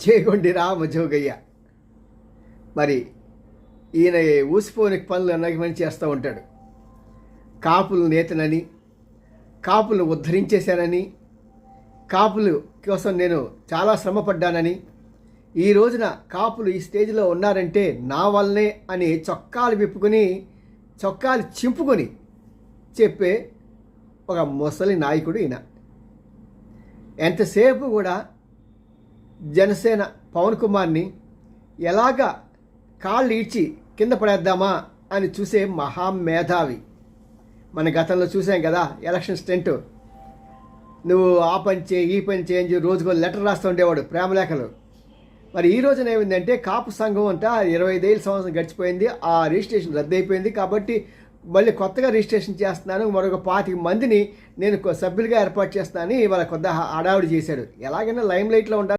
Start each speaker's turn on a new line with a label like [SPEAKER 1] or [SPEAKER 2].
[SPEAKER 1] చేగొండి రామజోగయ్య. మరి ఈయన ఊసిపోని పనులు అన్నగమని చేస్తూ ఉంటాడు. కాపులు నేతనని, కాపులు ఉద్ధరించేశానని, కాపులు కోసం నేను చాలా శ్రమపడ్డానని, ఈ రోజున కాపులు ఈ స్టేజ్లో ఉన్నారంటే నా వల్లనే అని చొక్కాలు విప్పుకొని చొక్కాలు చింపుకొని చెప్పే ఒక ముసలి నాయకుడు ఈయన. ఎంతసేపు కూడా జనసేన పవన్ కుమార్ని ఎలాగా కాళ్ళు ఈడ్చి కింద పడేద్దామా అని చూసే మహామేధావి. మన గతంలో చూసాం కదా ఎలక్షన్ స్టెంట్. నువ్వు ఆ పని చేయి ఈ పని చేయి రోజుకో లెటర్ రాస్తూ ఉండేవాడు, ప్రేమలేఖలు. మరి ఈ రోజున ఏమైందంటే కాపు సంఘం అంతా 25 సంవత్సరం గడిచిపోయింది, ఆ రిజిస్ట్రేషన్ రద్దయిపోయింది. కాబట్టి మళ్ళీ కొత్తగా రిజిస్ట్రేషన్ చేస్తున్నాను, మరొక 25 మందిని నేను సభ్యులుగా ఏర్పాటు చేస్తున్నానని వాళ్ళ కొద్దిగా హడావిడి చేశాడు. ఎలాగైనా లైమ్ లైట్లో ఉండాలి.